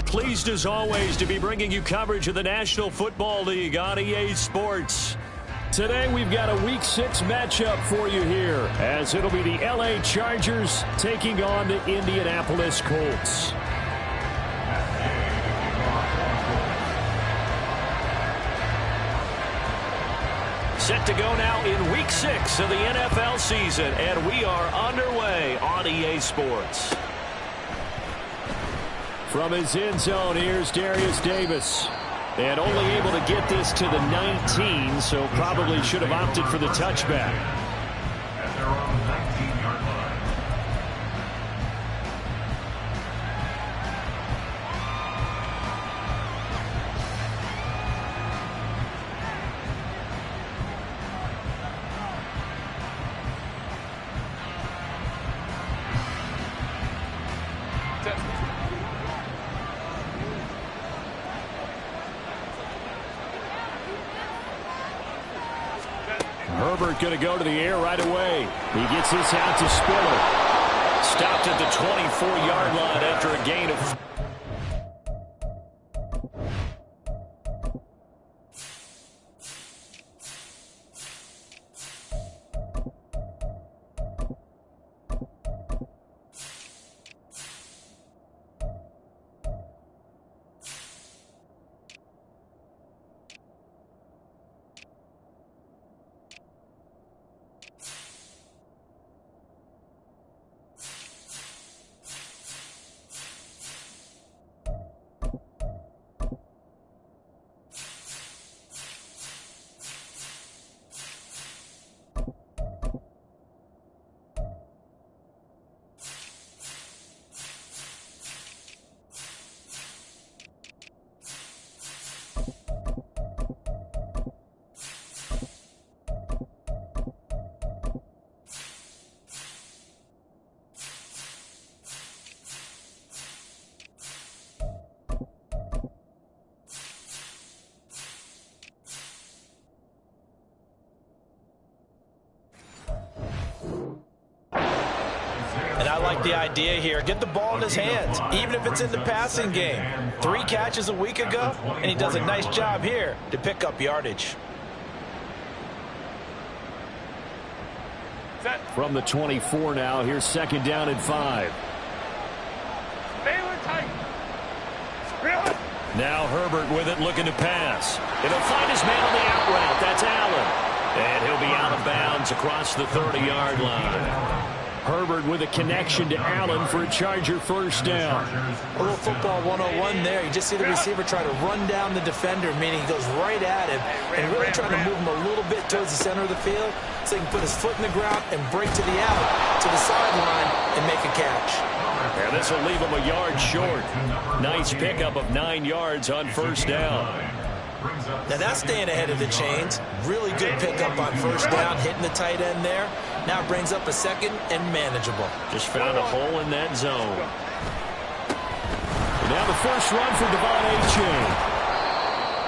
are pleased as always to be bringing you coverage of the National Football League on EA Sports. Today we've got a Week 6 matchup for you here, as it'll be the LA Chargers taking on the Indianapolis Colts. Set to go now in Week 6 of the NFL season, and we are underway on EA Sports. From his end zone, here's Darius Davis. And only able to get this to the 19, so probably should have opted for the touchback. At their own 19-yard line. Herbert going to go to the air right away. He gets this out to Spiller. Stopped at the 24-yard line after a gain of... I like the idea here. Get the ball in his hands, even if it's in the passing game. 3 catches a week ago, and he does a nice job here to pick up yardage. From the 24 now, here's 2nd down and 5. Now Herbert with it, looking to pass. It'll find his man on the out route. That's Allen. And he'll be out of bounds across the 30-yard line. Herbert with a connection to Allen for a Charger first down. A little football 101 there. You just see the receiver try to run down the defender, meaning he goes right at him and really trying to move him a little bit towards the center of the field so he can put his foot in the ground and break to the out, to the sideline, and make a catch. And this will leave him a yard short. Nice pickup of 9 yards on first down. Now that's staying ahead of the chains. Really good pickup on first down, hitting the tight end there. Now brings up a 2nd and manageable. Just found a hole in that zone. Now the first run for Devon Achane.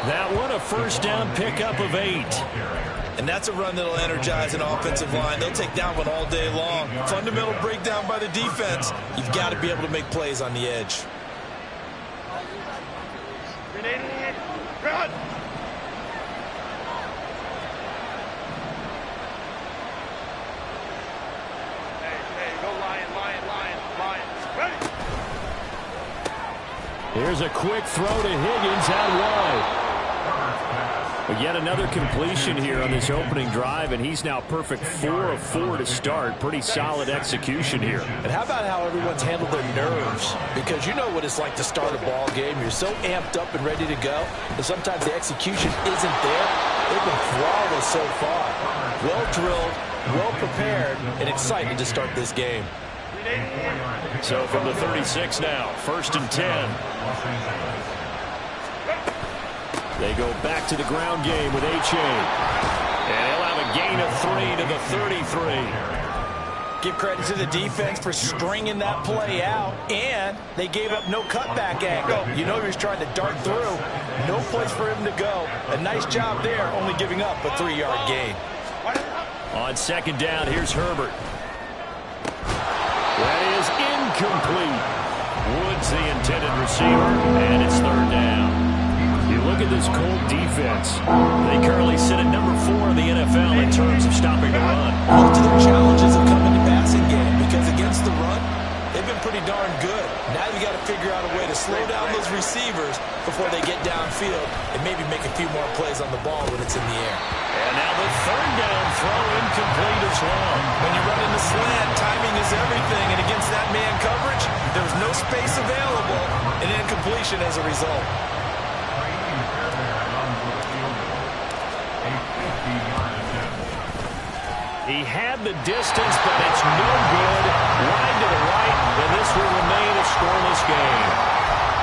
That one a first down pickup of 8. And that's a run that'll energize an offensive line. They'll take that one all day long. Fundamental breakdown by the defense. You've got to be able to make plays on the edge. Run! Here's a quick throw to Higgins out wide. But yet another completion here on this opening drive, and he's now perfect 4 of 4 to start. Pretty solid execution here. And how about how everyone's handled their nerves? Because you know what it's like to start a ball game. You're so amped up and ready to go, and sometimes the execution isn't there. They've been flawless so far. Well drilled, well prepared, and excited to start this game. So from the 36 now, 1st and 10. They go back to the ground game with Achane. And he'll have a gain of 3 to the 33. Give credit to the defense for stringing that play out, and they gave up no cutback angle. You know he was trying to dart through. No place for him to go. A nice job there, only giving up a 3-yard gain. On 2nd down, here's Herbert. That is incomplete. Wood's the intended receiver, and it's third down. You look at this Colt defense. They currently sit at number 4 in the NFL in terms of stopping the run. Most of their challenges have come in the passing game because against the run, they've been pretty darn good. Now you got to figure out a way to slow down those receivers before they get downfield and maybe make a few more plays on the ball when it's in the air. And now the third down throw incomplete as well. When you run in the slant, timing is everything, and against that man coverage, there's no space available, and incompletion as a result. He had the distance, but it's no good. Wide to the right, and this will remain a scoreless game.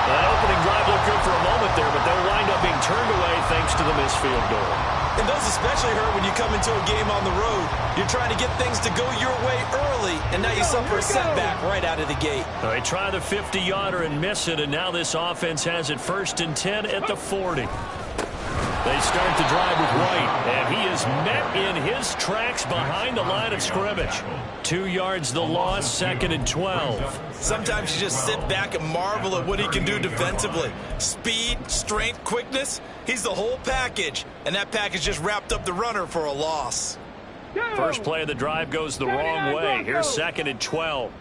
That opening drive looked good for a moment there, but they'll wind up being turned away thanks to the missed field goal. And those especially hurt when you come into a game on the road. You're trying to get things to go your way early, and now you suffer a setback right out of the gate. They try the 50-yarder and miss it, and now this offense has it 1st and 10 at the 40. They start the drive with White, and he is met in his tracks behind the line of scrimmage. 2 yards the loss, 2nd and 12. Sometimes you just sit back and marvel at what he can do defensively. Speed, strength, quickness, he's the whole package. And that package just wrapped up the runner for a loss. First play of the drive goes the wrong way. Here's 2nd and 12.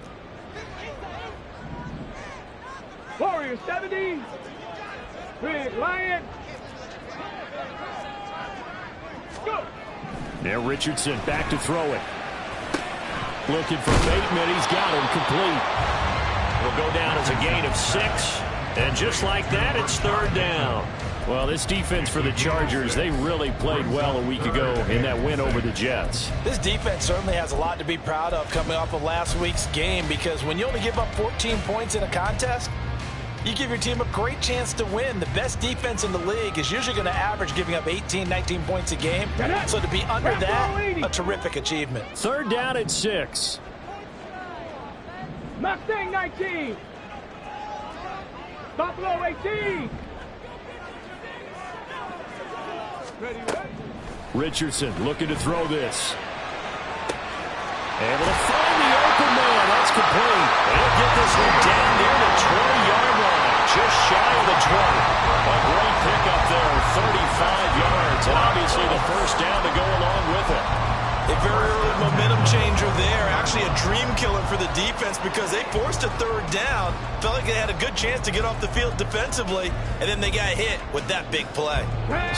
Warriors 70. Big Lion. Go. Now Richardson back to throw it. Looking for Bateman. He's got him complete. Will go down as a gain of 6. And just like that, it's third down. Well, this defense for the Chargers, they really played well a week ago in that win over the Jets. This defense certainly has a lot to be proud of coming off of last week's game, because when you only give up 14 points in a contest, you give your team a great chance to win. The best defense in the league is usually going to average giving up 18, 19 points a game. So to be under that, a terrific achievement. Third down at 6. Mustang 19. Buffalo 18. Ready. Richardson looking to throw this. Able to find the open man. That's complete. He'll get this one down near the 20-yard line. Just shy of the 20. A great pickup there, 35 yards. And obviously the first down to go along with it. A very early momentum changer there. Actually a dream killer for the defense, because they forced a third down. Felt like they had a good chance to get off the field defensively, and then they got hit with that big play.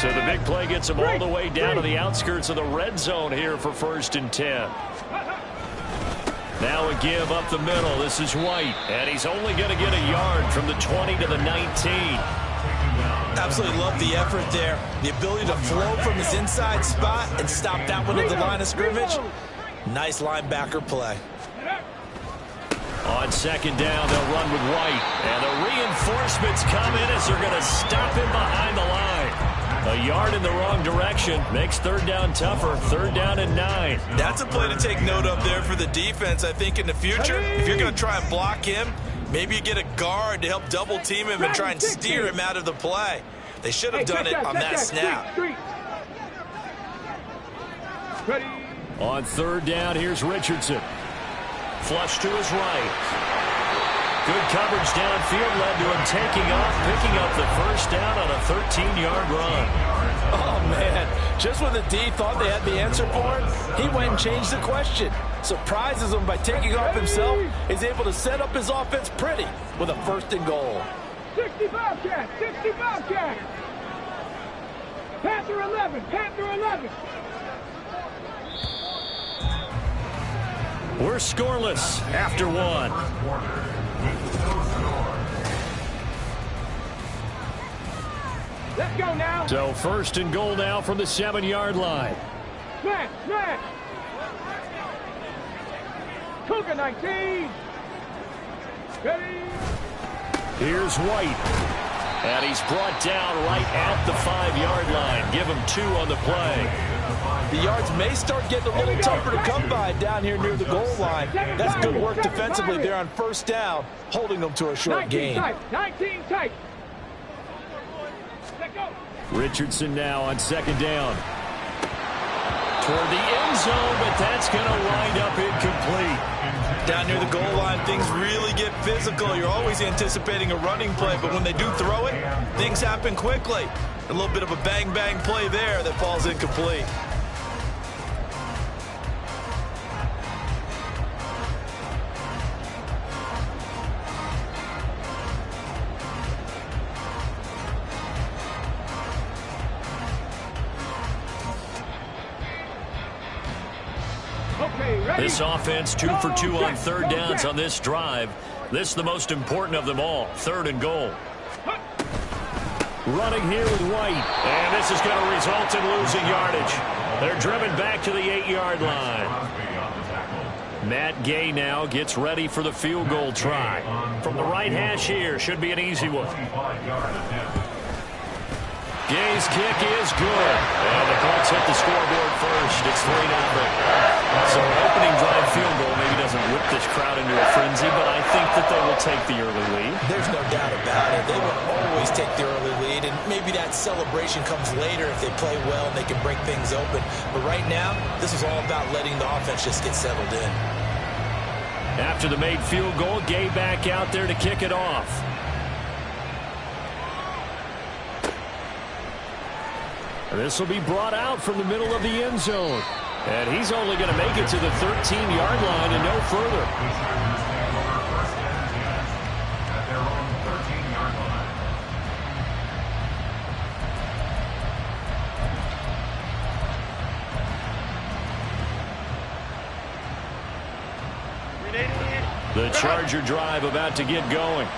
So the big play gets them all the way down to the outskirts of the red zone here for 1st and 10. Now a give up the middle. This is White, and he's only going to get a yard from the 20 to the 19. Absolutely love the effort there. The ability to flow from his inside spot and stop that one at the line of scrimmage. Nice linebacker play. On 2nd down, they'll run with White. And the reinforcements come in as they're going to stop him behind the line. A yard in the wrong direction makes third down tougher. 3rd down and 9. That's a play to take note of there for the defense. I think in the future, if you're going to try and block him, maybe you get a guard to help double team him and try and steer him out of the play. They should have done it on that snap. Ready. On 3rd down, here's Richardson. Flush to his right. Good coverage downfield led to him taking off, picking up the first down on a 13-yard run. Oh, man. Just when the D thought they had the answer for it, he went and changed the question. Surprises him by taking off himself. He's able to set up his offense pretty with a 1st and goal. 65 cat, 65 cat. Panther 11, Panther 11. We're scoreless after 1. Let's go now. So 1st and goal now from the 7-yard line. Smash, smash. Cougar 19. Ready. Here's White. And he's brought down right at the 5-yard line. Give him 2 on the play. The yards may start getting a little tougher to come by down here near the goal line. That's good work defensively there on 1st down, holding them to a short gain. 19 tight. Let go. Richardson now on 2nd down. Toward the end zone, but that's going to wind up incomplete. Down near the goal line, things really get physical. You're always anticipating a running play, but when they do throw it, things happen quickly. A little bit of a bang-bang play there that falls incomplete. This offense 2 for 2 on third downs on this drive. This is the most important of them all, 3rd and goal. Running here with White, and this is going to result in losing yardage. They're driven back to the 8-yard line. Matt Gay now gets ready for the field goal try. From the right hash here, should be an easy one. Gay's kick is good. And the Colts hit the scoreboard first. It's 3-0. So an opening drive field goal maybe doesn't whip this crowd into a frenzy, but I think that they will take the early lead. There's no doubt about it. They will always take the early lead, and maybe that celebration comes later if they play well and they can break things open. But right now, this is all about letting the offense just get settled in. After the made field goal, Gay back out there to kick it off. This will be brought out from the middle of the end zone. And he's only going to make it to the 13-yard line and no further. The Charger drive about to get going.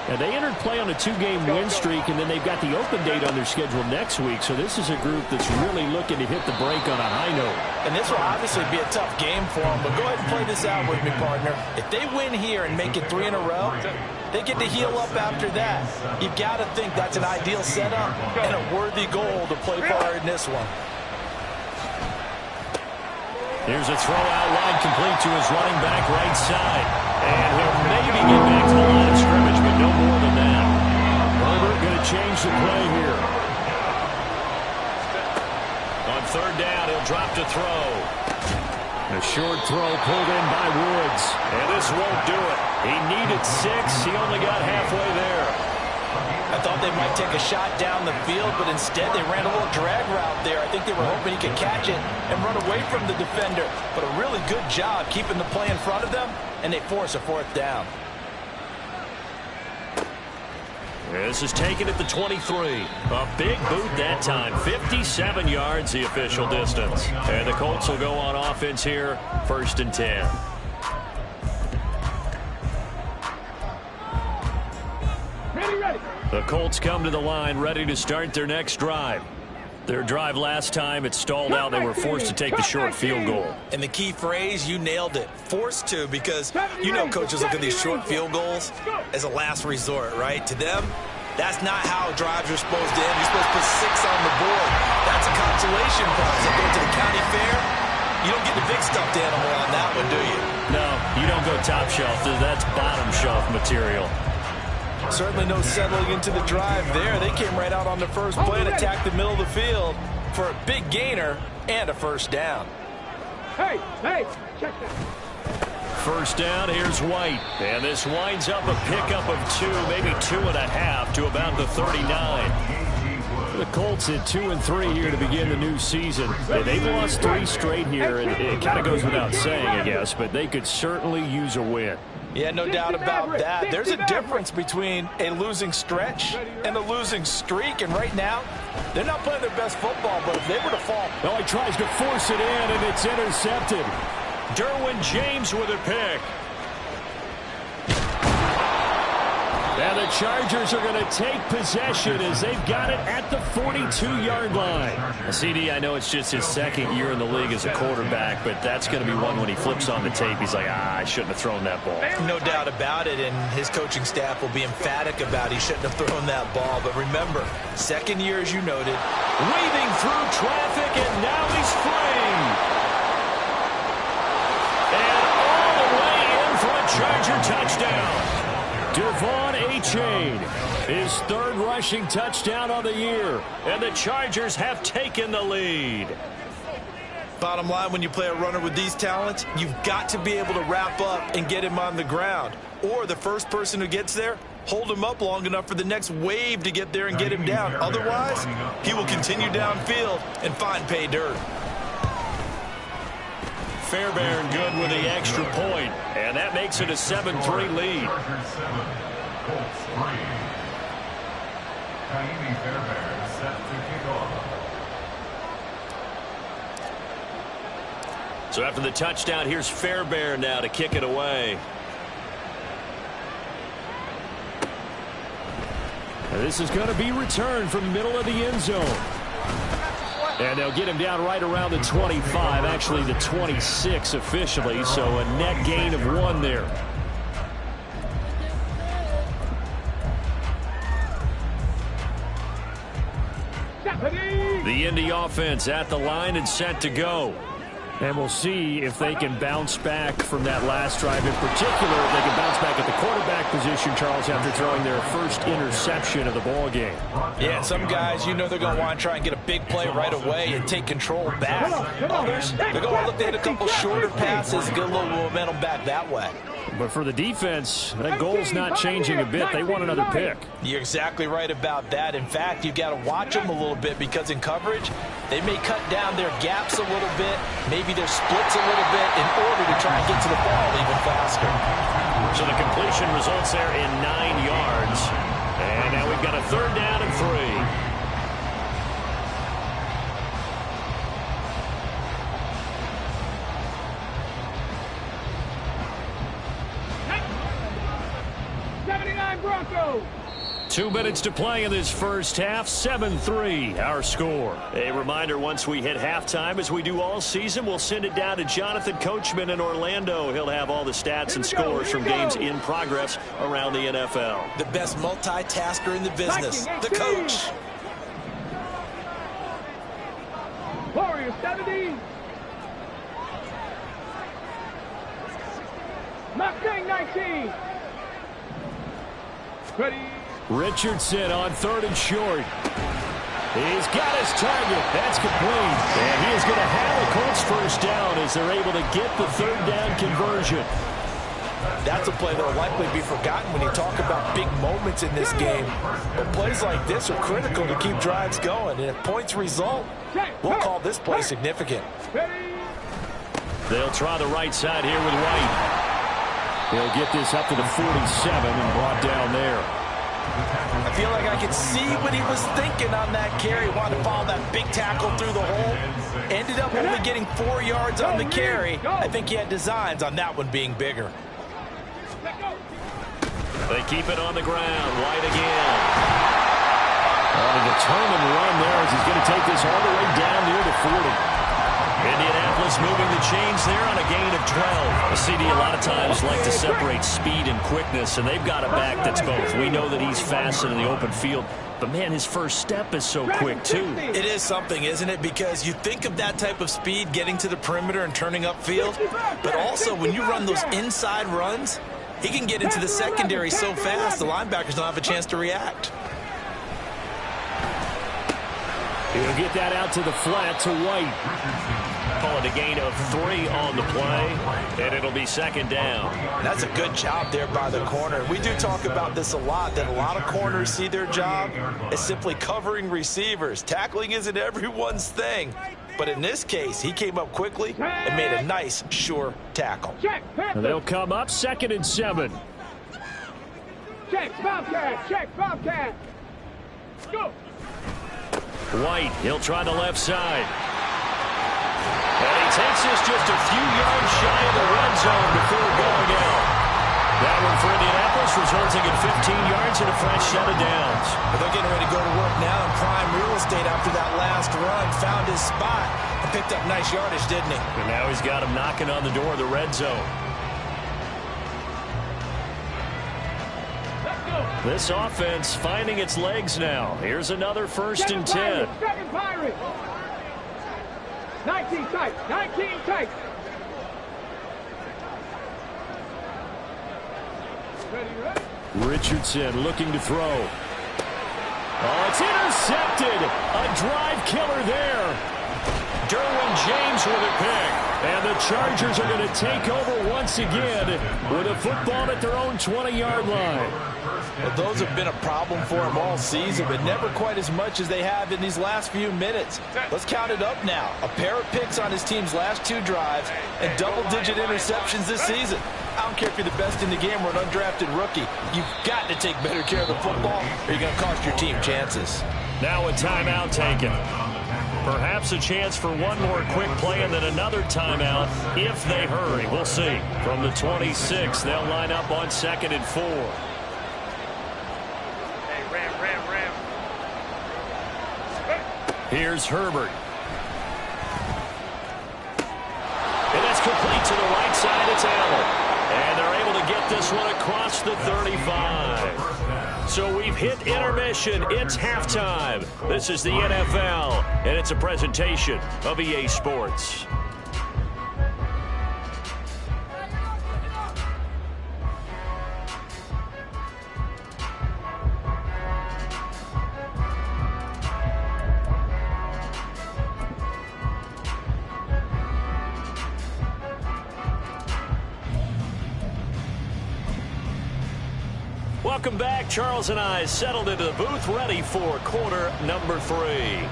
And they entered play on a 2-game win streak, and then they've got the open date on their schedule next week. So this is a group that's really looking to hit the break on a high note. And this will obviously be a tough game for them, but go ahead and play this out with me, partner. If they win here and make it 3 in a row, they get to heal up after that. You've got to think that's an ideal setup and a worthy goal to play for in this one. Here's a throw out line complete to his running back right side. And he'll maybe get back to the line of scrimmage, but no more than that. Herbert going to change the play here. On 3rd down, he'll drop to throw. A short throw pulled in by Woods. And this won't do it. He needed 6. He only got halfway there. I thought they might take a shot down the field, but instead they ran a little drag route there. I think they were hoping he could catch it and run away from the defender. But a really good job keeping the play in front of them, and they force a 4th down. This is taken at the 23. A big boot that time. 57 yards the official distance. And the Colts will go on offense here, 1st and 10. The Colts come to the line ready to start their next drive. Their drive last time, it stalled out. They were forced to take the short field goal. And the key phrase, you nailed it. Forced to, because you know coaches look at these short field goals as a last resort, right? To them, that's not how drives are supposed to end. You're supposed to put 6 on the board. That's a consolation prize. They go to the county fair. You don't get the big stuffed animal on that one, do you? No, you don't go top shelf. That's bottom shelf material. Certainly no settling into the drive there. They came right out on the first play and attacked the middle of the field for a big gainer and a 1st down. Hey, check that. 1st down, here's White. And this winds up a pickup of 2, maybe 2.5 to about the 39. The Colts at 2-3 here to begin the new season. They've lost 3 straight here, and it kind of goes without saying, I guess, but they could certainly use a win. Yeah, no doubt about that. There's a difference between a losing stretch and a losing streak, and right now, they're not playing their best football, but if they were to fall... Well, he tries to force it in, and it's intercepted. Derwin James with a pick. And the Chargers are going to take possession as they've got it at the 42-yard line. CD, I know it's just his 2nd year in the league as a quarterback, but that's going to be one when he flips on the tape. He's like, I shouldn't have thrown that ball. No doubt about it, and his coaching staff will be emphatic about he shouldn't have thrown that ball. But remember, 2nd year, as you noted. Weaving through traffic, and now he's free. And all the way in for a Charger touchdown. Devon Achane, his 3rd rushing touchdown on the year, and the Chargers have taken the lead. Bottom line, when you play a runner with these talents, you've got to be able to wrap up and get him on the ground. Or the first person who gets there, hold him up long enough for the next wave to get there and get him down. Otherwise, he will continue downfield and find pay dirt. Fairbairn good with the extra point, and that makes it a 7-3 lead. Fairbairn set to kick off. So after the touchdown, here's Fairbairn now to kick it away. And this is going to be returned from the middle of the end zone. And they'll get him down right around the 25, actually the 26 officially, so a net gain of 1 there. The Indy offense at the line and set to go. And we'll see if they can bounce back from that last drive. In particular, if they can bounce back at the quarterback position, Charles, after throwing their first interception of the ball game. Yeah, and some guys, you know they're going to want to try and get a big play right away and take control back. Others, they're going to look to hit a couple shorter passes, get a little momentum back that way. But for the defense, that goal's not changing a bit. They want another pick. You're exactly right about that. In fact, you've got to watch them a little bit because in coverage, they may cut down their gaps a little bit, maybe their splits a little bit in order to try and get to the ball even faster. So the completion results there in 9 yards. And now we've got a 3rd down and 3. Broncos. 2 minutes to play in this first half. 7-3 our score. A reminder, once we hit halftime, as we do all season, we'll send it down to Jonathan Coachman in Orlando. He'll have all the stats and scores from games in progress around the NFL. The best multitasker in the business, the coach. Warriors 70. Mustang 19. Ready. Richardson on 3rd and short. He's got his target. That's complete. And he is going to have a Colts first down as they're able to get the 3rd down conversion. That's a play that will likely be forgotten when you talk about big moments in this game. But plays like this are critical to keep drives going. And if points result, we'll call this play significant. They'll try the right side here with White. He'll get this up to the 47 and brought down there. I feel like I could see what he was thinking on that carry. Wanted to follow that big tackle through the hole. Ended up only getting 4 yards on the carry. I think he had designs on that one being bigger. They keep it on the ground. White again. On a determined run there as he's going to take this all the way down near the 40. Indianapolis moving the chains there on a gain of 12. A CD a lot of times like to separate speed and quickness, and they've got a back that's both. We know that he's fast in the open field, but, man, his first step is so quick, too. It is something, isn't it? Because you think of that type of speed getting to the perimeter and turning upfield, but also when you run those inside runs, he can get into the secondary so fast the linebackers don't have a chance to react. He'll get that out to the flat to White. Call it a gain of 3 on the play, and it'll be 2nd down. That's a good job there by the corner. We do talk about this a lot, that a lot of corners see their job as simply covering receivers. Tackling isn't everyone's thing. But in this case, he came up quickly and made a nice, sure tackle. They'll come up 2nd and 7. Check, Bobcat. Check, Bobcat. Go. White, he'll try the left side. And he takes this just a few yards shy of the red zone before going out. That one for Indianapolis resulting in 15 yards and a fresh set of downs. But they're getting ready to go to work now in prime real estate after that last run. Found his spot and picked up nice yardage, didn't he? And now he's got him knocking on the door of the red zone. This offense finding its legs now. Here's another 1st and 10. 7 Pirates. 19 tight. 19 tight. Ready. Richardson looking to throw. Oh, it's intercepted. A drive killer there. Derwin James Chargers with a pick. And the Chargers are going to take over once again with a football at their own 20-yard line. Well, those have been a problem for them all season, but never quite as much as they have in these last few minutes. Let's count it up now. A pair of picks on his team's last 2 drives and double-digit interceptions this season. I don't care if you're the best in the game or an undrafted rookie. You've got to take better care of the football or you're going to cost your team chances. Now a timeout taken. Perhaps a chance for one more quick play and then another timeout if they hurry. We'll see. From the 26, they'll line up on 2nd and 4. Here's Herbert. And that's complete to the right side. It's Allen. And they're able to get this one across the 35. So we've hit intermission. It's halftime. This is the NFL, and it's a presentation of EA Sports. Welcome back. Charles and I settled into the booth, ready for quarter number 3.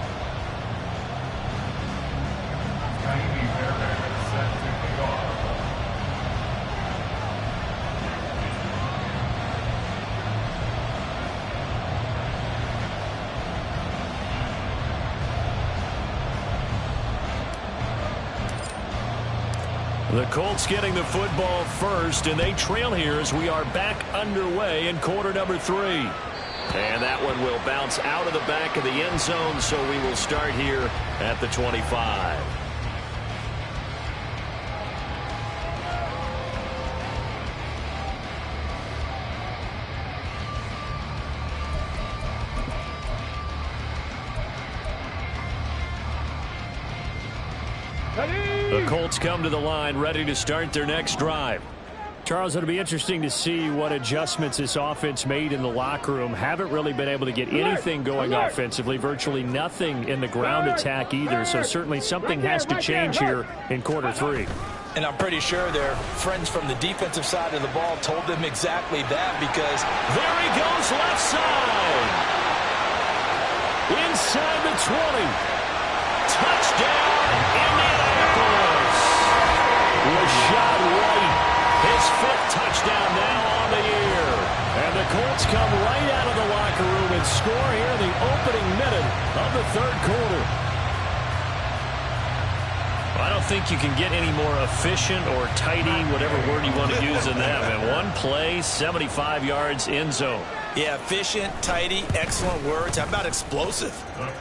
The Colts getting the football first, and they trail here as we are back underway in quarter number 3. And that one will bounce out of the back of the end zone, so we will start here at the 25. The Colts come to the line ready to start their next drive. Charles, it'll be interesting to see what adjustments this offense made in the locker room. Haven't really been able to get anything going offensively, virtually nothing in the ground attack either. So certainly something has to change here in quarter 3. And I'm pretty sure their friends from the defensive side of the ball told them exactly that, because there he goes left side. Inside the 20. Touchdown, Indianapolis. Rashad White, his 5th touchdown now on the year. And the Colts come right out of the locker room and score here in the opening minute of the 3rd quarter. I don't think you can get any more efficient or tidy, whatever word you want to use in that. And one play, 75 yards, end zone. Yeah, efficient, tidy, excellent words. How about explosive?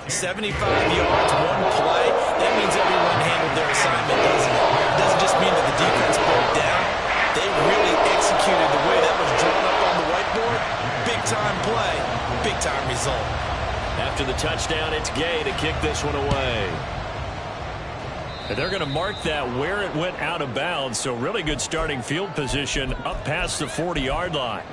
75 yards, one play. That means everyone handled their assignment, doesn't it? It doesn't just mean that the defense broke down. They really executed the way that was drawn up on the whiteboard. Big-time play, big-time result. After the touchdown, it's Gay to kick this one away. And they're going to mark that where it went out of bounds, so really good starting field position up past the 40-yard line.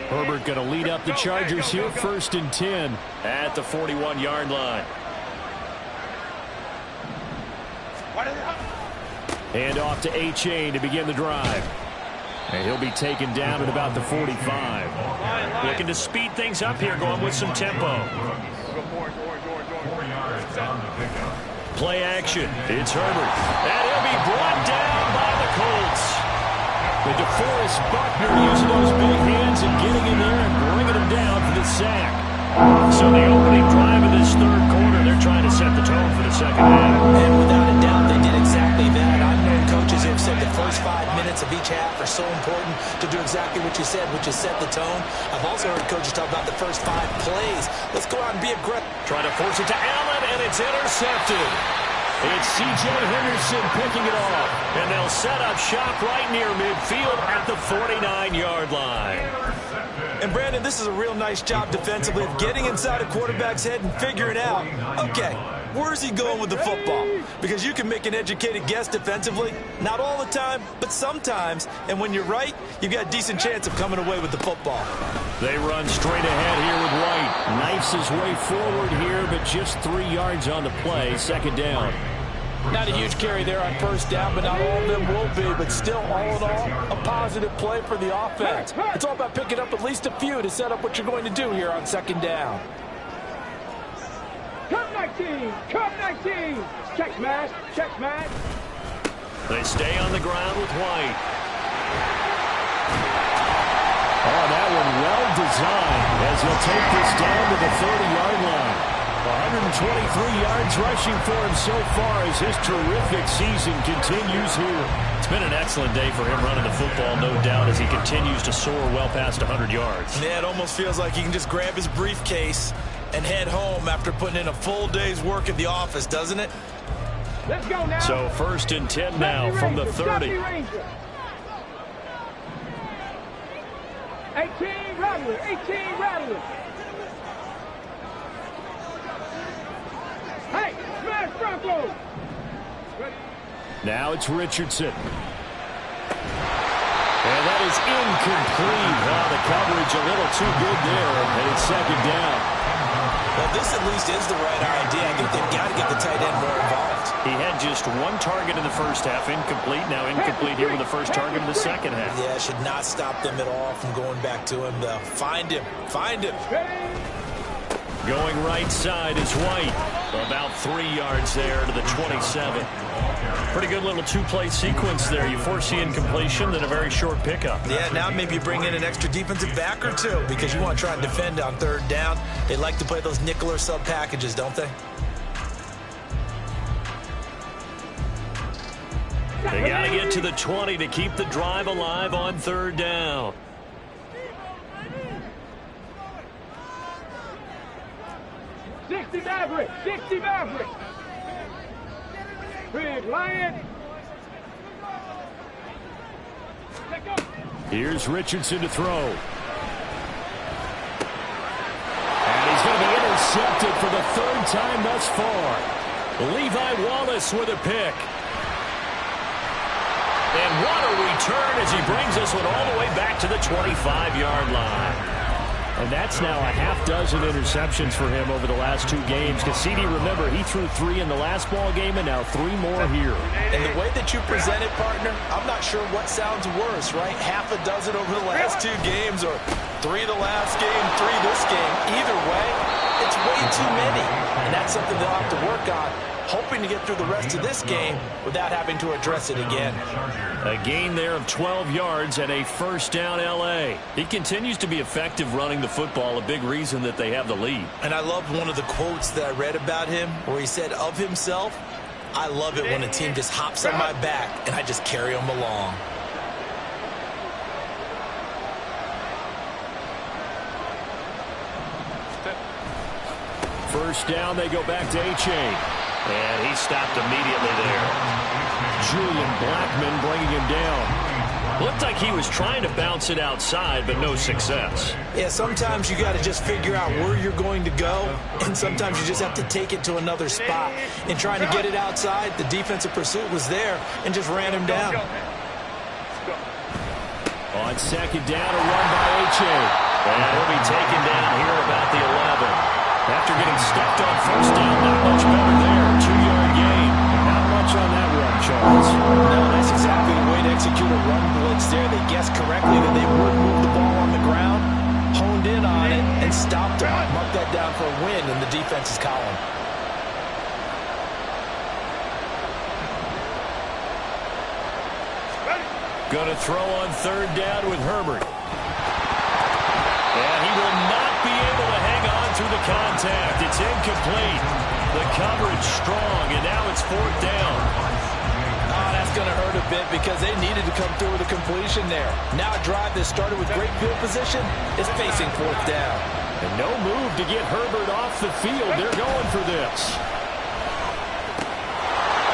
Herbert going to lead up the Chargers here, 1st and 10 at the 41-yard line. Hand off to A-Chain to begin the drive. And he'll be taken down at about the 45. Looking to speed things up here, going with some tempo. Play action. It's Herbert. And he'll be brought down by the Colts. The DeForest Buckner using those big hands and getting in there and bringing him down for the sack. So the opening drive of this 3rd quarter, they're trying to set the tone for the 2nd half. And without a doubt, they did exactly that. I've known coaches who have said the first 5 minutes of each half are so important to do exactly what you said, which is set the tone. I've also heard coaches talk about the first 5 plays. Let's go out and be aggressive. Trying to force it to Allen, and it's intercepted. It's C.J. Henderson picking it off, and they'll set up shop right near midfield at the 49-yard line. And, Brandon, this is a real nice job defensively of getting inside a quarterback's head and figuring out, okay, Where's he going with the football? Because you can make an educated guess defensively. Not all the time, but sometimes. And when you're right, you've got a decent chance of coming away with the football. They run straight ahead here with White. Knifes his way forward here, but just 3 yards on the play. Second down. Not a huge carry there on first down, but not all of them will be. But still, all in all, a positive play for the offense. It's all about picking up at least a few to set up what you're going to do here on second down. Come 19! Come 19! Check smash! Check smash! They stay on the ground with White. Oh, that one well designed as he'll take this down to the 30-yard line. 123 yards rushing for him so far as his terrific season continues here. It's been an excellent day for him running the football, no doubt, as he continues to soar well past 100 yards. Yeah, it almost feels like he can just grab his briefcase and head home after putting in a full day's work at the office, doesn't it? Let's go now. So 1st and 10 now from the 30. 18 Rattler, 18 Rattler. Hey, smash Bronco. Now it's Richardson. And that is incomplete. Wow, the coverage a little too good there, and it's second down. Well, this at least is the right idea. I think they've got to get the tight end more involved. He had just 1 target in the first half, incomplete. Now incomplete here with the first target in the second half. Yeah, should not stop them at all from going back to him, though. Find him. Find him. Going right side is White. About 3 yards there to the 27. Pretty good little 2-play sequence there. You foresee incompletion, then a very short pickup. Yeah, now maybe you bring in an extra defensive back or two because you want to try and defend on 3rd down. They like to play those nickel or sub packages, don't they? They got to get to the 20 to keep the drive alive on 3rd down. Maverick, 60 Maverick. Big Lion. Here's Richardson to throw. And he's going to be intercepted for the 3rd time thus far. Levi Wallace with a pick. And what a return as he brings this one all the way back to the 25-yard line. And that's now a half-dozen interceptions for him over the last 2 games. Cassidy, remember, he threw 3 in the last ball game and now 3 more here. And the way that you present it, partner, I'm not sure what sounds worse, right? Half a dozen over the last 2 games or 3 the last game, 3 this game. Either way, it's way too many. And that's something they'll have to work on, hoping to get through the rest of this game without having to address it again. A gain there of 12 yards and a 1st down L.A. He continues to be effective running the football, a big reason that they have the lead. And I loved one of the quotes that I read about him where he said of himself, "I love it when a team just hops on my back and I just carry them along." First down, they go back to H.A. And he stopped immediately there. Julian Blackman bringing him down. Looked like he was trying to bounce it outside, but no success. Yeah, sometimes you got to just figure out where you're going to go, and sometimes you just have to take it to another spot. In trying to get it outside, the defensive pursuit was there and just ran him down. On 2nd down, a run by H.A. And he'll be taken down here about the 11. After getting stepped on 1st down, not much better there. 2-yard gain. Not much on that run, Charles. No, that's exactly the way to execute a run blitz there. They guessed correctly that they would move the ball on the ground, honed in on it, and stopped it. Mark that down for a win in the defense's column. Going to throw on 3rd down with Herbert. And he will not be able to hang on through the contact. It's incomplete. The coverage strong, and now it's 4th down. Oh, that's going to hurt a bit because they needed to come through with a completion there. Now a drive that started with great field position is facing 4th down. And no move to get Herbert off the field. They're going for this.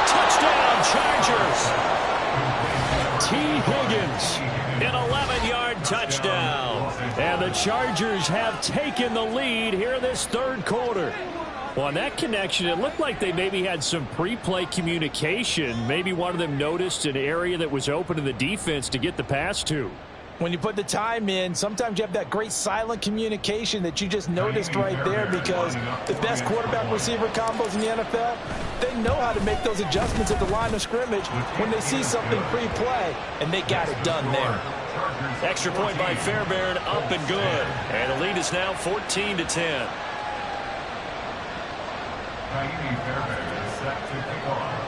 Touchdown, Chargers. T. Higgins, an 11-yard touchdown. And the Chargers have taken the lead here this 3rd quarter. Well, on that connection, it looked like they maybe had some pre-play communication. Maybe one of them noticed an area that was open to the defense to get the pass to. When you put the time in, sometimes you have that great silent communication that you just noticed right there, because the best quarterback-receiver combos in the NFL, they know how to make those adjustments at the line of scrimmage when they see something pre-play, and they got it done there. Extra point by Fairbairn, up and good. And the lead is now 14-10. Fairbairn is set to kick off.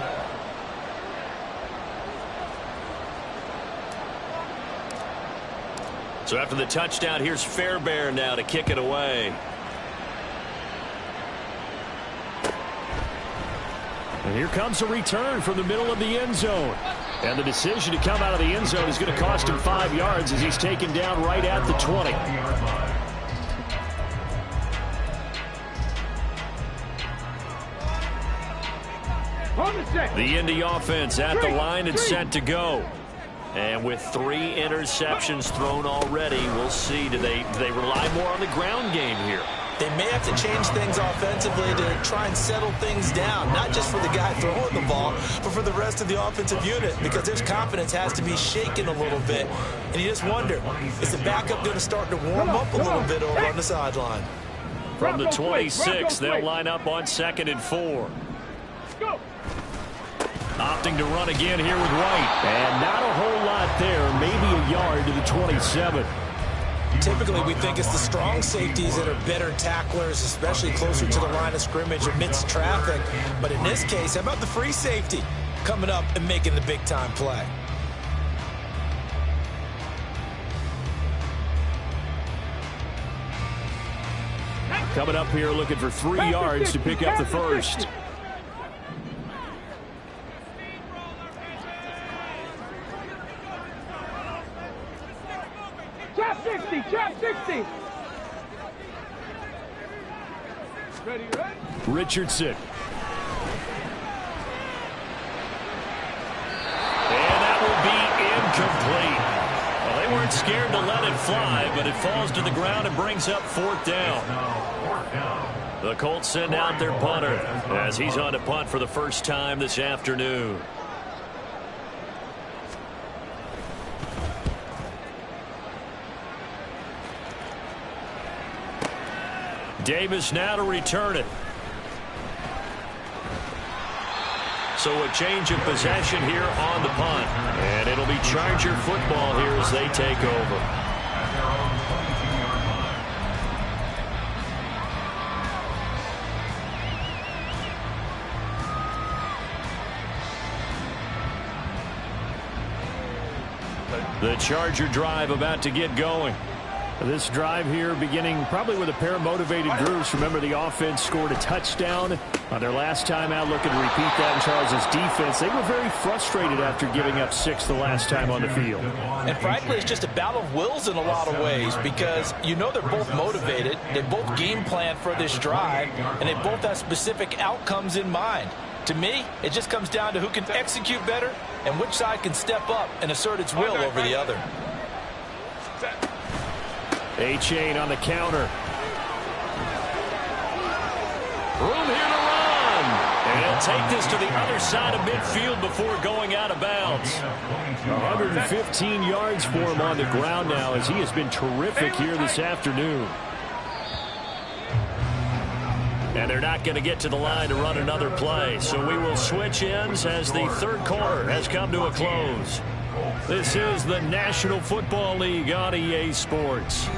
So after the touchdown, here's Fairbairn now to kick it away. And here comes a return from the middle of the end zone. And the decision to come out of the end zone is going to cost him 5 yards as he's taken down right at the 20. The Indy offense at the line and set to go. And with 3 interceptions thrown already, we'll see. Do they rely more on the ground game here? They may have to change things offensively to try and settle things down, not just for the guy throwing the ball, but for the rest of the offensive unit, because their confidence has to be shaken a little bit. And you just wonder, is the backup going to start to warm up a little bit over on the sideline? From the 26, they'll line up on 2nd and 4. Go. Opting to run again here with White. And not a whole lot there, maybe a yard to the 27. Typically, we think it's the strong safeties that are better tacklers, especially closer to the line of scrimmage amidst traffic. But in this case, how about the free safety coming up and making the big-time play? Coming up here looking for 3 yards to pick up the first. Chop 60. Ready? Richardson. And that will be incomplete. Well, they weren't scared to let it fly, but it falls to the ground and brings up 4th down. The Colts send out their punter as he's on to punt for the first time this afternoon. Davis now to return it. So a change of possession here on the punt. And it'll be Charger football here as they take over. The Charger drive about to get going. This drive here beginning probably with a pair of motivated groups. Remember, the offense scored a touchdown on their last time out, looking to repeat that in Charles' defense. They were very frustrated after giving up 6 the last time on the field. And frankly, it's just a battle of wills in a lot of ways, because you know they're both motivated. They both game plan for this drive, and they both have specific outcomes in mind. To me, it just comes down to who can execute better and which side can step up and assert its will over the other. A-Chain on the counter. Room here to run. And he'll take this to the other side of midfield before going out of bounds. 115 yards for him on the ground now, as he has been terrific here this afternoon. And they're not going to get to the line to run another play. So we will switch ends as the third quarter has come to a close. This is the National Football League on EA Sports.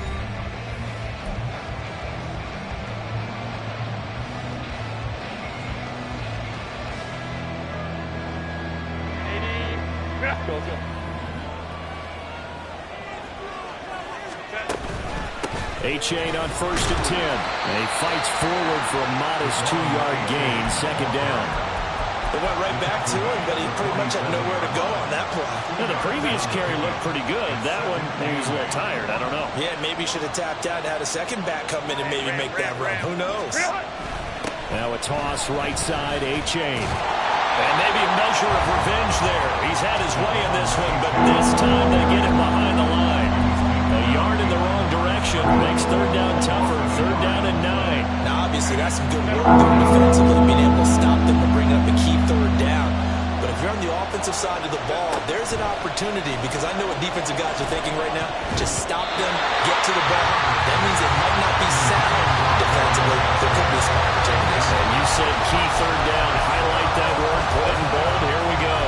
A-Chain on 1st and 10. And he fights forward for a modest 2-yard gain, 2nd down. It went right back to him, but he pretty much had nowhere to go on that play. Now, the previous carry looked pretty good. That one, maybe he was a little tired. I don't know. Yeah, maybe he should have tapped out and had a second back come in and maybe make that run. Who knows? Now a toss right side, A-Chain. And maybe a measure of revenge there. He's had his way in this one, but this time they get him behind the line. A yard in the wrong direction makes 3rd down tougher. 3rd down and 9. Now, obviously, got some good work doing defensively, being able to stop them and bring up a key third down. But if you're on the offensive side of the ball, there's an opportunity, because I know what defensive guys are thinking right now. Just stop them, get to the ball. That means it might not be sound defensively. There could be some opportunities. And you said key third down. Highlight that word, put it in bold. Here we go.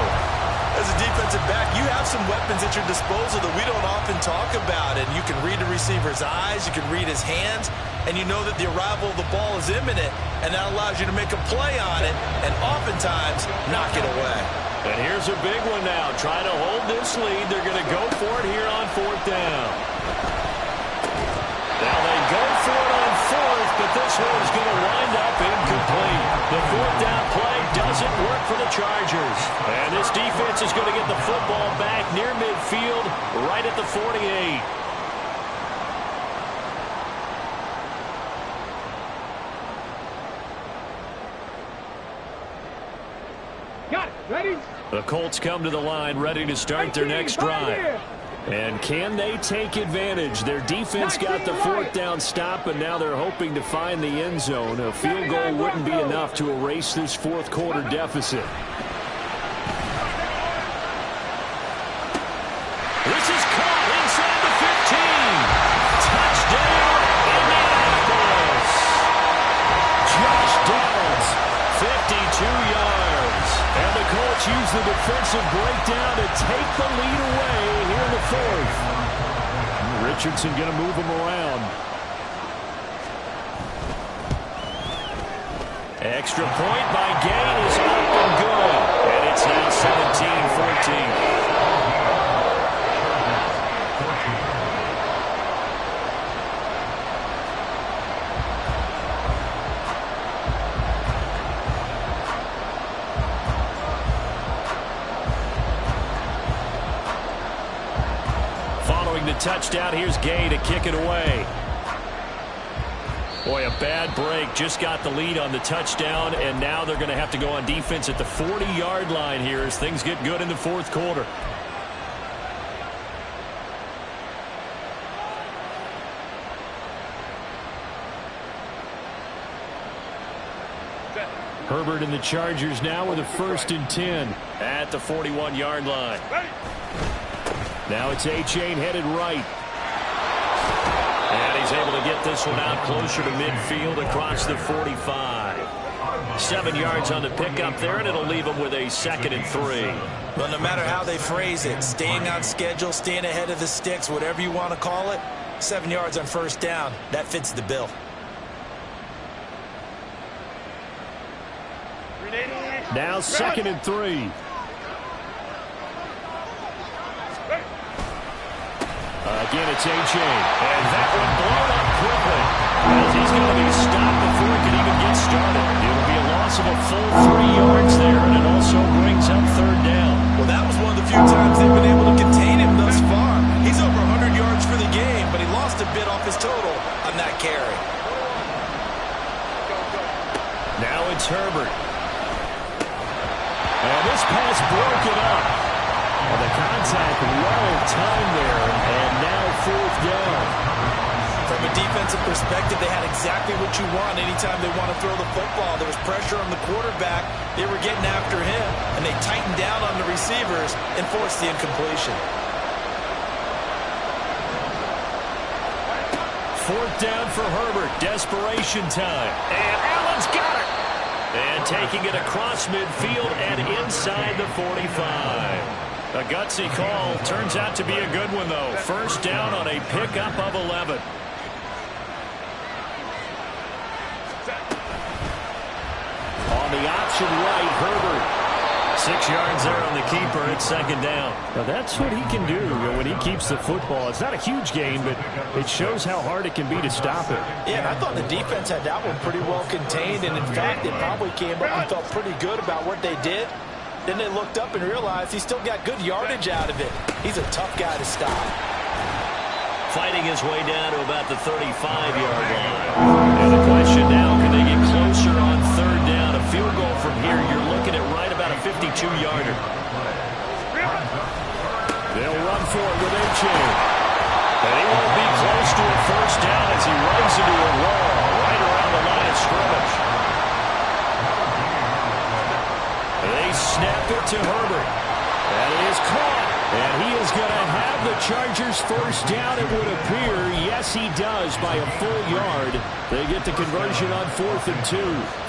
As a defensive back, you have some weapons at your disposal that we don't often talk about. And you can read the receiver's eyes, you can read his hands, and you know that the arrival of the ball is imminent, and that allows you to make a play on it and oftentimes knock it away. And here's a big one now. Trying to hold this lead. They're going to go for it here on fourth down. Now they go for it on fourth, but this one is going to wind up incomplete. The fourth down play doesn't work for the Chargers. And this defense is going to get the football back near midfield, right at the 48. Got it. Ready? The Colts come to the line, ready to start their next drive. And can they take advantage? Their defense got the fourth down stop, and now they're hoping to find the end zone. A field goal wouldn't be enough to erase this fourth quarter deficit. This is caught inside the 15. Touchdown, Indianapolis. Josh Downs, 52 yards. And the Colts use the defensive breakdown to take the lead away here in the fourth. Richardson going to move him around. Extra point by Gain is up and good. And it's now 17-14. Touchdown. Here's Gay to kick it away. Boy, a bad break. Just got the lead on the touchdown, and now they're going to have to go on defense at the 40-yard line here as things get good in the fourth quarter. Herbert and the Chargers now with a 1st and 10 at the 41-yard line. Now it's A-Chain headed right. And he's able to get this one out closer to midfield across the 45. 7 yards on the pickup there, and it'll leave him with a 2nd and 3. Well, no matter how they phrase it, staying on schedule, staying ahead of the sticks, whatever you want to call it, 7 yards on 1st down, that fits the bill. Now 2nd and 3. Again, it's A-Chain. And that one blown up quickly. As he's going to be stopped before he can even get started. It'll be a loss of a full 3 yards there, and it also brings up 3rd down. Well, that was one of the few times they've been able to contain him thus far. He's over 100 yards for the game, but he lost a bit off his total on that carry. Now it's Herbert. And this pass broken up. Well, the contact well timed there, and now 4th down. From a defensive perspective, they had exactly what you want anytime they want to throw the football. There was pressure on the quarterback. They were getting after him, and they tightened down on the receivers and forced the incompletion. 4th down for Herbert. Desperation time. And Allen's got it. And taking it across midfield and inside the 45. A gutsy call. Turns out to be a good one, though. 1st down on a pickup of 11. On the option right, Herbert. 6 yards there on the keeper. It's 2nd down. Now that's what he can do when he keeps the football. It's not a huge gain, but it shows how hard it can be to stop it. Yeah, and I thought the defense had that one pretty well contained, and in fact, they probably came up and felt pretty good about what they did. Then they looked up and realized he still got good yardage out of it. He's a tough guy to stop. Fighting his way down to about the 35-yard line. And the question now, can they get closer on 3rd down? A field goal from here, you're looking at right about a 52-yarder. They'll run for it with A-Chain. And he won't be close to a 1st down as he runs into a wall right around the line of scrimmage. They snap it to Herbert. And it is caught. And he is going to have the Chargers first down, it would appear. Yes, he does, by a full yard. They get the conversion on 4th and 2.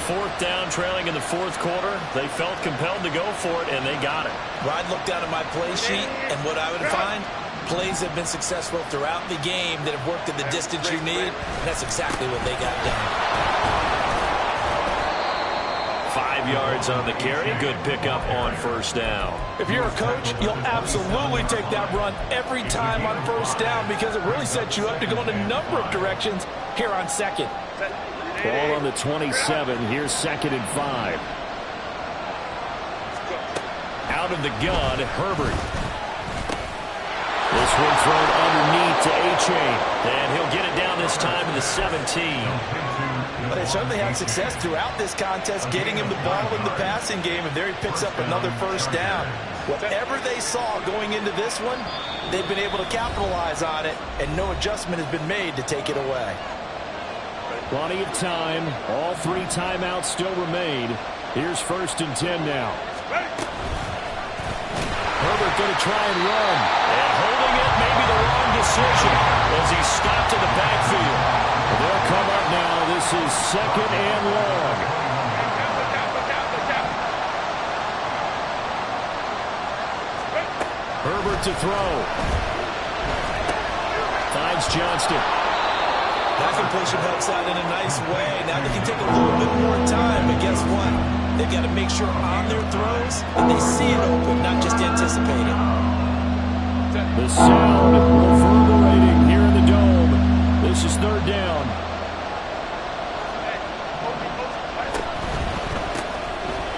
4th down, trailing in the 4th quarter. They felt compelled to go for it, and they got it. Well, I'd look down at my play sheet, and what I would find, plays have been successful throughout the game that have worked at the distance you need, and that's exactly what they got done. 5 yards on the carry. Good pickup on 1st down. If you're a coach, you'll absolutely take that run every time on 1st down because it really sets you up to go in a number of directions here on 2nd. Ball on the 27. Here's 2nd and 5. Out of the gun, Herbert. This one thrown underneath to A-Chain. And he'll get it down this time to the 17. But they certainly had success throughout this contest, getting him the ball in the passing game, and there he picks up another 1st down. Whatever they saw going into this one, they've been able to capitalize on it, and no adjustment has been made to take it away. Plenty of time. All 3 timeouts still remain. Here's 1st and 10 now. Herbert going to try and run. And holding it may be the wrong decision as he stopped in the backfield. They'll come up now. This is 2nd and long. Herbert to throw. Finds Johnston. That completion helps out in a nice way. Now they can take a little bit more time, but guess what? They've got to make sure on their throws that they see it open, not just anticipate it. The sound reverberating here in the dome. This is 3rd down.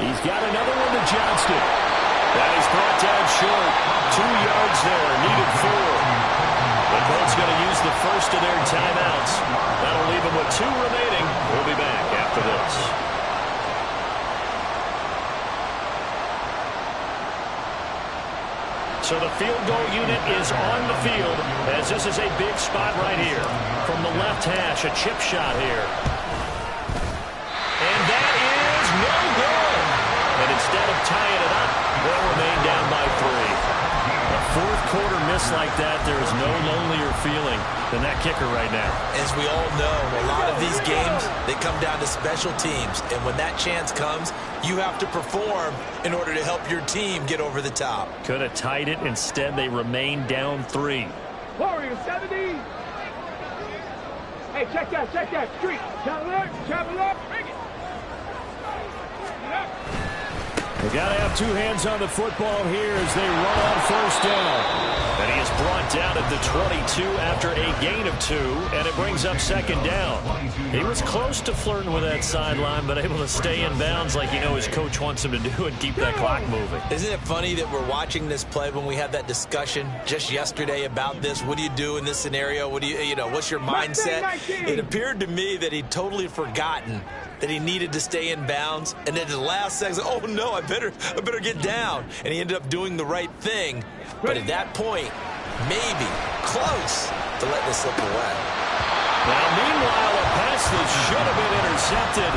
He's got another one to Johnston. That is brought down short. 2 yards there, needed 4. The Colts going to use the first of their timeouts. That'll leave them with 2 remaining. We'll be back after this. So the field goal unit is on the field as this is a big spot right here. From the left hash, a chip shot here. And that is no good. And instead of tying it up, they'll remain down by 3. A 4th quarter miss like that, there is no lonelier feeling than that kicker right now. As we all know, a lot of these games, they come down to special teams. And when that chance comes, you have to perform in order to help your team get over the top. Could have tied it. Instead, they remain down 3. Warrior 70. Hey, check that, street. Travel up, bring it. They got to have 2 hands on the football here as they run on 1st down. And he is brought down at the 22 after a gain of 2, and it brings up 2nd down. He was close to flirting with that sideline, but able to stay in bounds like his coach wants him to do and keep that clock moving. Isn't it funny that we're watching this play when we had that discussion just yesterday about this? What do you do in this scenario? What do what's your mindset? It appeared to me that he'd totally forgotten that he needed to stay in bounds, and then at the last second, oh no, I better get down. And he ended up doing the right thing. But at that point, maybe close to letting this slip away. Now, meanwhile, a pass that should have been intercepted,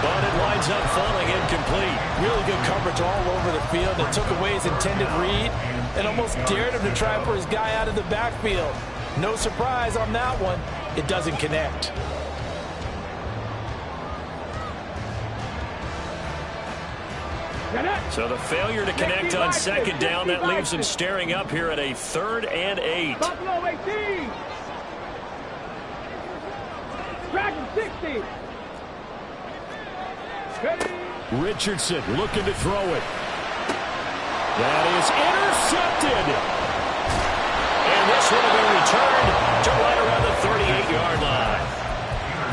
but it winds up falling incomplete. Really good coverage all over the field. It took away his intended read and almost dared him to try for his guy out of the backfield. No surprise on that one. It doesn't connect. So the failure to connect on 2nd down, that leaves him staring up here at a 3rd and 8. Buffalo 18. Dragon 60. Ready. Richardson looking to throw it. That is intercepted. And this one will be returned to right around the 38-yard line.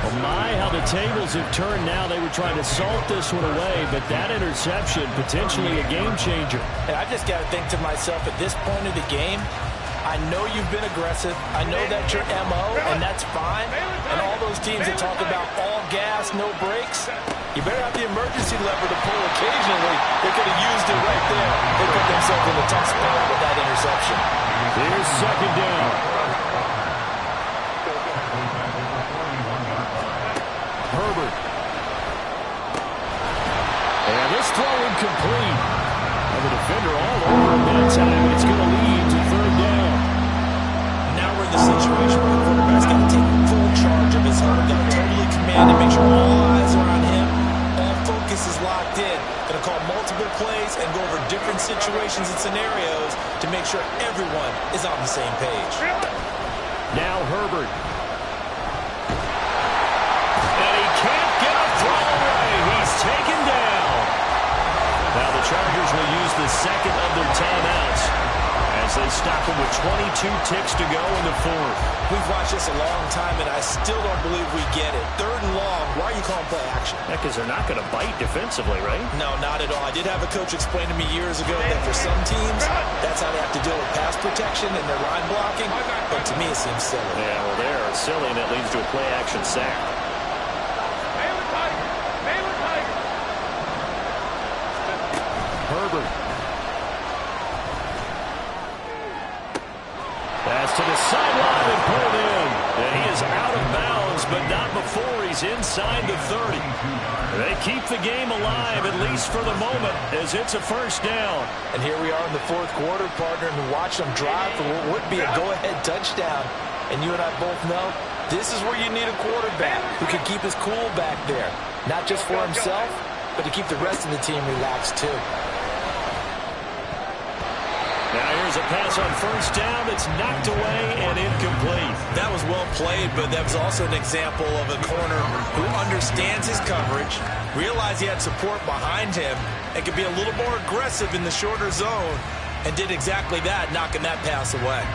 Oh my, how the tables have turned now. They were trying to salt this one away, but that interception, potentially a game changer. And I just got to think to myself, at this point of the game, I know you've been aggressive. I know that's your MO, and that's fine. And all those teams that talk about all gas, no brakes, you better have the emergency lever to pull occasionally. They could have used it right there. They put themselves in a tough spot with that interception. Here's 2nd down. Herbert the defender all over him that time, and it's going to lead to third down. Now we're in the situation where the quarterback's got to take full charge of his huddle, got to totally command and make sure all eyes are on him. All focus is locked in. Going to call multiple plays and go over different situations and scenarios to make sure everyone is on the same page. Now Herbert. And he can't get a throw away. He's taken down. Now the Chargers will use the second of their timeouts as they stop him with 22 ticks to go in the fourth. We've watched this a long time, and I still don't believe we get it. Third and long, why are you calling play action? Yeah, because they're not going to bite defensively, right? No, not at all. I did have a coach explain to me years ago that for some teams, that's how they have to deal with pass protection and their line blocking. But to me, it seems silly. Yeah, well, they're silly, and that leads to a play action sack. Herbert. Pass to the sideline and pulled in. And he is out of bounds, but not before he's inside the 30. They keep the game alive, at least for the moment, as it's a first down. And here we are in the fourth quarter, partner, and watch them drive for what would be a go-ahead touchdown. And you and I both know this is where you need a quarterback who can keep his cool back there. Not just for himself, but to keep the rest of the team relaxed too. Now here's a pass on first down that's knocked away and incomplete. That was well played, but that was also an example of a corner who understands his coverage, realized he had support behind him, and could be a little more aggressive in the shorter zone, and did exactly that, knocking that pass away.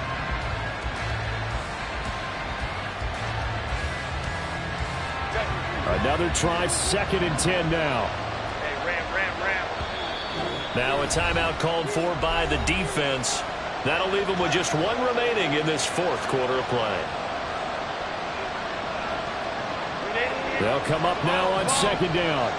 Another try, 2nd and 10 now. Now a timeout called for by the defense. That'll leave them with just one remaining in this fourth quarter of play. They'll come up now on 2nd down.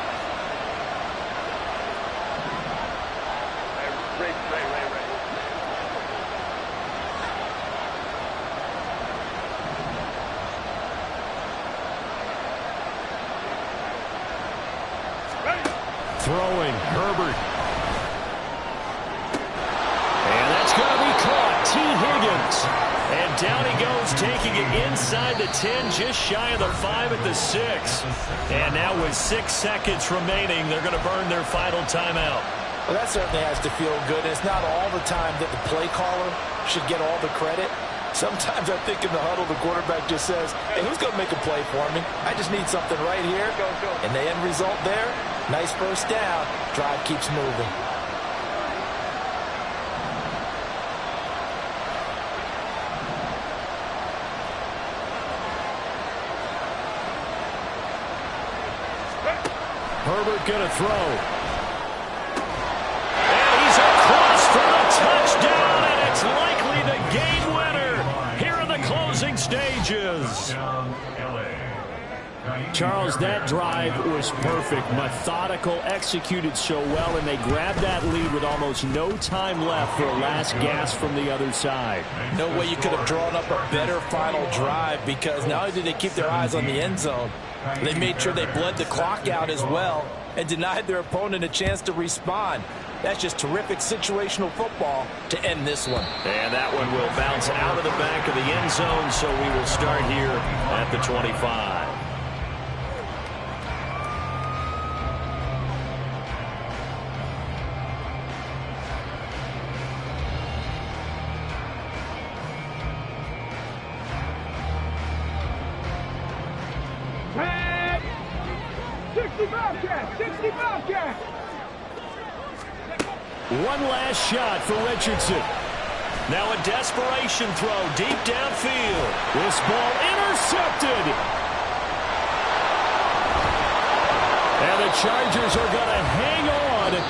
Throwing, Herbert. And that's going to be caught. T. Higgins. And down he goes, taking it inside the 10, just shy of the 5 at the 6. And now with 6 seconds remaining, they're going to burn their final timeout. Well, that certainly has to feel good. It's not all the time that the play caller should get all the credit. Sometimes I think in the huddle, the quarterback just says, hey, who's going to make a play for me? I just need something right here. And the end result there, nice first down. Drive keeps moving. Herbert going to throw. And he's across for a touchdown, and it's likely the game winner here in the closing stages. Charles, that drive was perfect, methodical, executed so well, and they grabbed that lead with almost no time left for a last gasp from the other side. No way you could have drawn up a better final drive, because not only did they keep their eyes on the end zone, they made sure they bled the clock out as well and denied their opponent a chance to respond. That's just terrific situational football to end this one. And that one will bounce out of the back of the end zone, so we will start here at the 25. One last shot for Richardson. Now a desperation throw deep downfield. This ball intercepted. And the Chargers are going to hang